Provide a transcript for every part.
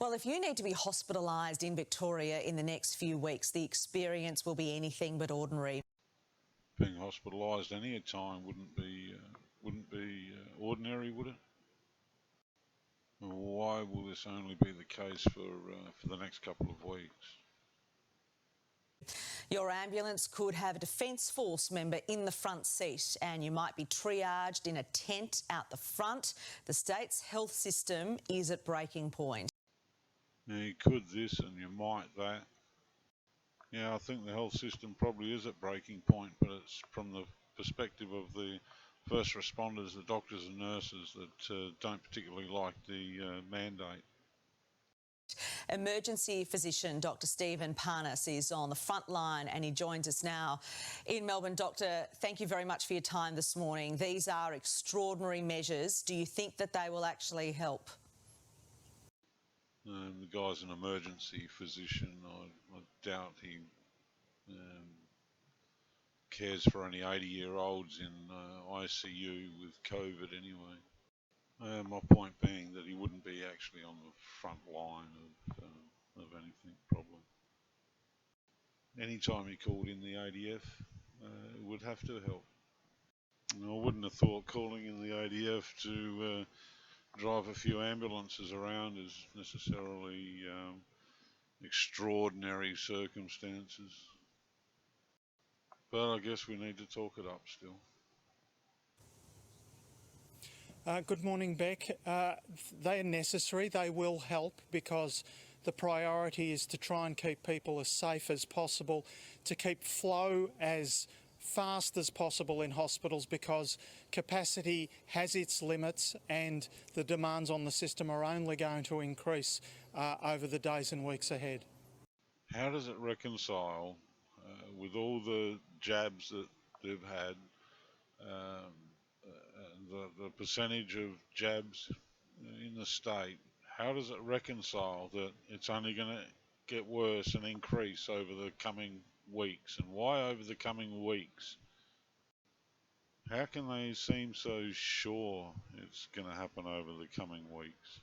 Well, if you need to be hospitalised in Victoria in the next few weeks, the experience will be anything but ordinary. Being hospitalised any time wouldn't be ordinary, would it? Why will this only be the case for the next couple of weeks? Your ambulance could have a Defence Force member in the front seat and you might be triaged in a tent out the front. The state's health system is at breaking point. Now, you could this and you might that. Yeah, I think the health system probably is at breaking point, but it's from the perspective of the first responders, the doctors and nurses that don't particularly like the mandate. Emergency physician Dr Stephen Parnas is on the front line and he joins us now in Melbourne. Doctor, thank you very much for your time this morning. These are extraordinary measures. Do you think that they will actually help? The guy's an emergency physician. I doubt he cares for any 80-year-olds in ICU with COVID anyway. My point being that he wouldn't be actually on the front line of anything, probably. Anytime he called in the ADF, it would have to help. And I wouldn't have thought calling in the ADF to drive a few ambulances around is necessarily extraordinary circumstances. But I guess we need to talk it up still. Good morning, Beck. They are necessary. They will help because the priority is to try and keep people as safe as possible, to keep flow as fast as possible in hospitals because capacity has its limits and the demands on the system are only going to increase over the days and weeks ahead. How does it reconcile with all the jabs that they've had, the percentage of jabs in the state? How does it reconcile that it's only going to get worse and increase over the coming weeks? And why over the coming weeks? How can they seem so sure it's going to happen over the coming weeks?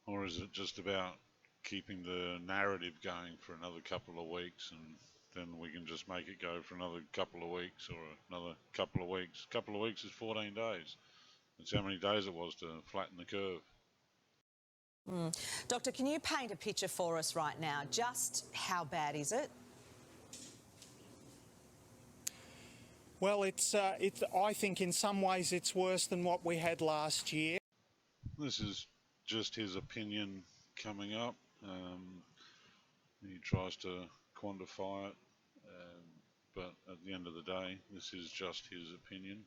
Or is it just about keeping the narrative going for another couple of weeks and then we can just make it go for another couple of weeks or another couple of weeks? A couple of weeks is 14 days. That's how many days it was to flatten the curve. Doctor, can you paint a picture for us right now? Just how bad is it? Well, I think in some ways it's worse than what we had last year. This is just his opinion coming up. He tries to quantify it, but at the end of the day, this is just his opinion.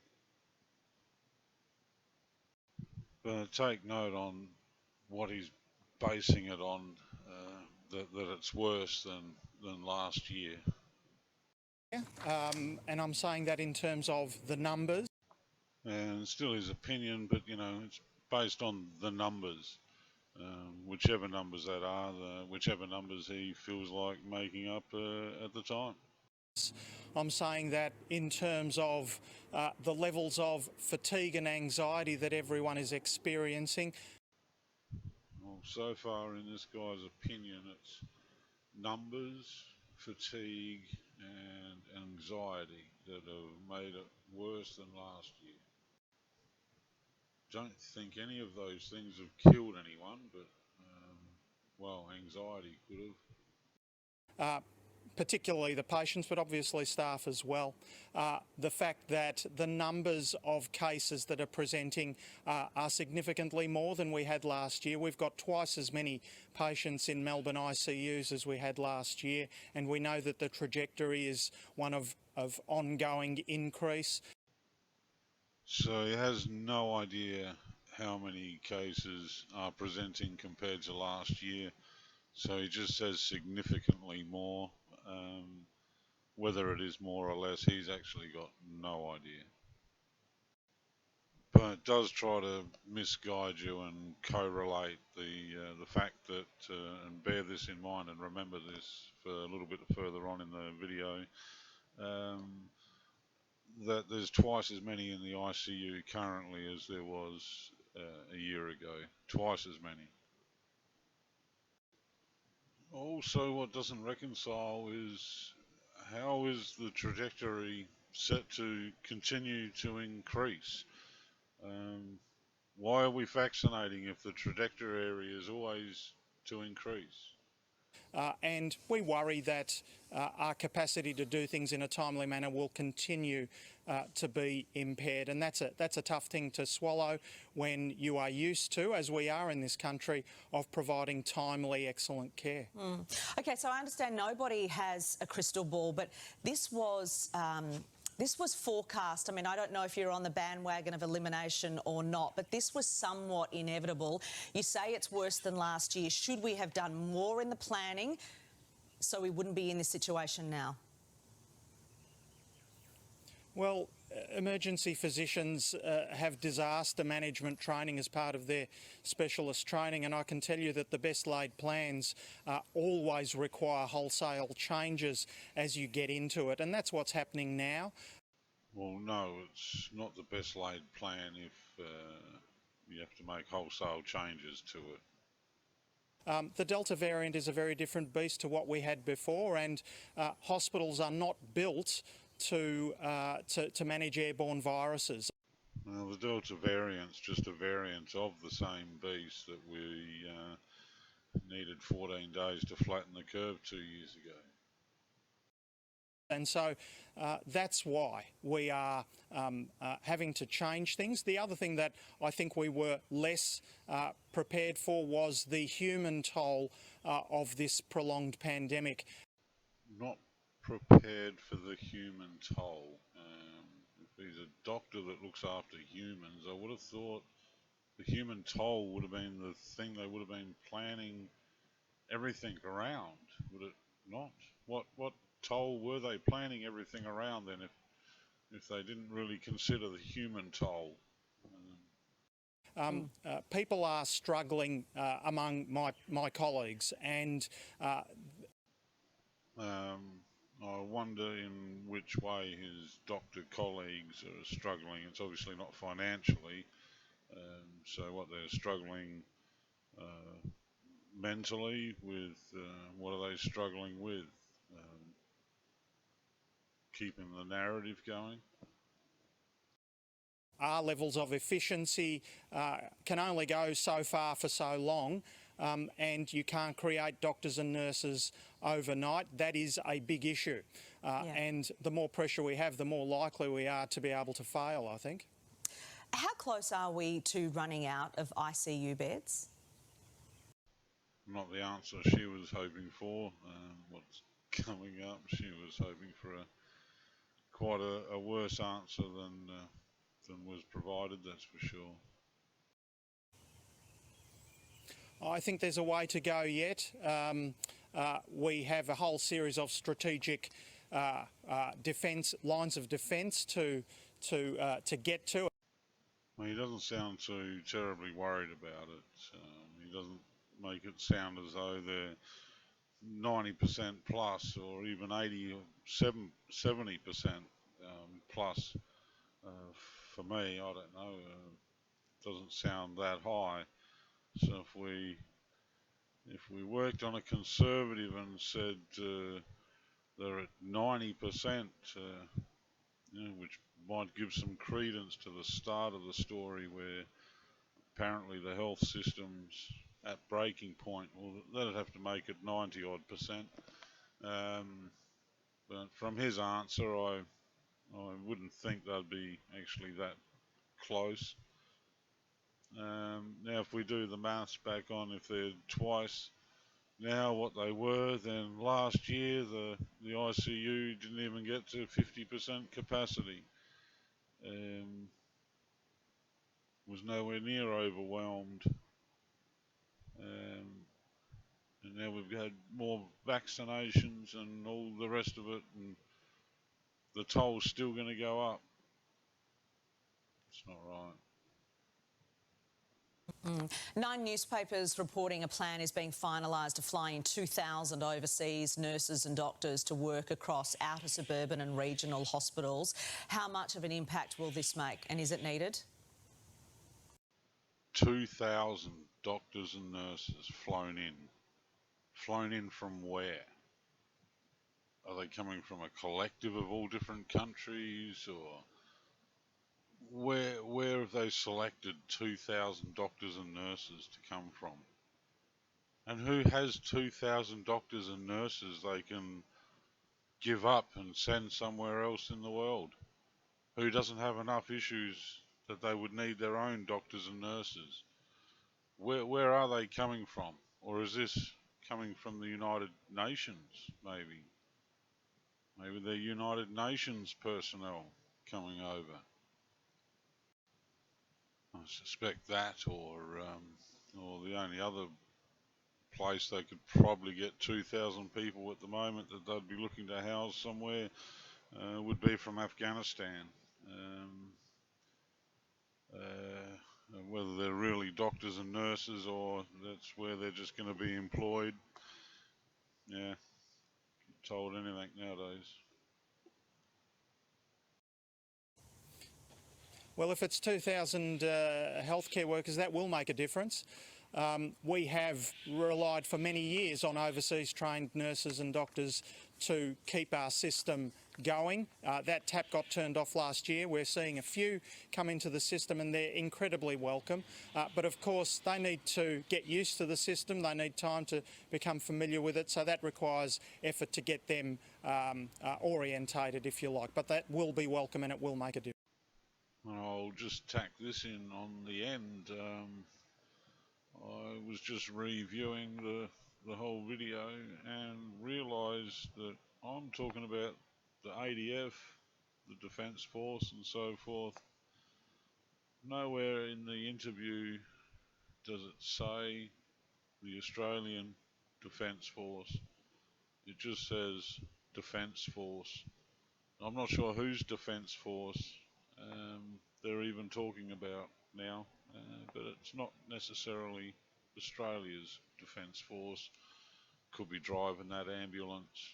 But take note on what he's basing it on, that it's worse than last year. And I'm saying that in terms of the numbers. And still his opinion, but you know, it's based on the numbers, whichever numbers that are, whichever numbers he feels like making up at the time. I'm saying that in terms of the levels of fatigue and anxiety that everyone is experiencing. Well, so far in this guy's opinion, it's numbers, fatigue and anxiety that have made it worse than last year. Don't think any of those things have killed anyone, but well, anxiety could have. Particularly the patients, but obviously staff as well. The fact that the numbers of cases that are presenting are significantly more than we had last year. We've got twice as many patients in Melbourne ICUs as we had last year, and we know that the trajectory is one of ongoing increase. So he has no idea how many cases are presenting compared to last year. So he just says significantly more. Whether it is more or less, he's actually got no idea. But it does try to misguide you and correlate the fact that, and bear this in mind and remember this for a little bit further on in the video, that there's twice as many in the ICU currently as there was a year ago. Twice as many. Also, what doesn't reconcile is how is the trajectory set to continue to increase? Um, why are we vaccinating if the trajectory area is always to increase? And we worry that our capacity to do things in a timely manner will continue to be impaired, and that's a tough thing to swallow when you are used to, as we are in this country, of providing timely, excellent care. Okay, so I understand nobody has a crystal ball, but this was forecast. I mean, I don't know if you're on the bandwagon of elimination or not, but this was somewhat inevitable. You say it's worse than last year. Should we have done more in the planning so we wouldn't be in this situation now? Well, emergency physicians have disaster management training as part of their specialist training, and I can tell you that the best laid plans always require wholesale changes as you get into it, and that's what's happening now. Well, no, it's not the best laid plan if you have to make wholesale changes to it. The Delta variant is a very different beast to what we had before, and hospitals are not built to manage airborne viruses. Well, the Delta variant's just a variant of the same beast that we needed 14 days to flatten the curve 2 years ago. And so that's why we are having to change things. The other thing that I think we were less prepared for was the human toll of this prolonged pandemic. Not prepared for the human toll. If he's a doctor that looks after humans, I would have thought the human toll would have been the thing they would have been planning everything around, would it not? What toll were they planning everything around then if they didn't really consider the human toll? People are struggling among my colleagues, and I wonder in which way his doctor colleagues are struggling. It's obviously not financially, so what they're struggling mentally with, what are they struggling with? Keeping the narrative going. our levels of efficiency can only go so far for so long, and you can't create doctors and nurses overnight. That is a big issue. And the more pressure we have, the more likely we are to be able to fail, I think. How close are we to running out of ICU beds? Not the answer she was hoping for. What's coming up, she was hoping for quite a worse answer than was provided, that's for sure. I think there's a way to go yet. We have a whole series of strategic lines of defence to get to. Well, he doesn't sound too terribly worried about it. He doesn't make it sound as though they're 90% plus or even 80 or 70% plus. For me, I don't know. Doesn't sound that high. So if we worked on a conservative and said they're at 90%, which might give some credence to the start of the story where apparently the health system's at breaking point. Well, that'd have to make it 90 odd percent. But from his answer, I wouldn't think they'd be actually that close. Now, if we do the maths back on, if they're twice now what they were, then last year the ICU didn't even get to 50% capacity. Was nowhere near overwhelmed. And now we've had more vaccinations and all the rest of it, and the toll's still going to go up. It's not right. 9 newspapers reporting a plan is being finalised to fly in 2,000 overseas nurses and doctors to work across outer suburban and regional hospitals. How much of an impact will this make, and is it needed? 2,000 doctors and nurses flown in flown in from where? Are they coming from a collective of all different countries, or where have they selected 2,000 doctors and nurses to come from? And who has 2,000 doctors and nurses they can give up and send somewhere else in the world? Who doesn't have enough issues that they would need their own doctors and nurses? Where are they coming from? Or is this coming from the United Nations, maybe? Maybe they're United Nations personnel coming over. I suspect that, or the only other place they could probably get 2,000 people at the moment that they'd be looking to house somewhere would be from Afghanistan. Whether they're really doctors and nurses or that's where they're just going to be employed. Yeah, told anything nowadays. Well, if it's 2,000 healthcare workers, that will make a difference. We have relied for many years on overseas trained nurses and doctors to keep our system going. That tap got turned off last year. We're seeing a few come into the system and they're incredibly welcome. But of course, they need to get used to the system. They need time to become familiar with it. So that requires effort to get them orientated, if you like. But that will be welcome and it will make a difference. I'll just tack this in on the end. I was just reviewing the whole video and realised that I'm talking about the ADF, the Defence Force and so forth. Nowhere in the interview does it say the Australian Defence Force. It just says Defence Force. I'm not sure whose Defence Force they're even talking about now, but it's not necessarily Australia's Defence Force. Could be driving that ambulance,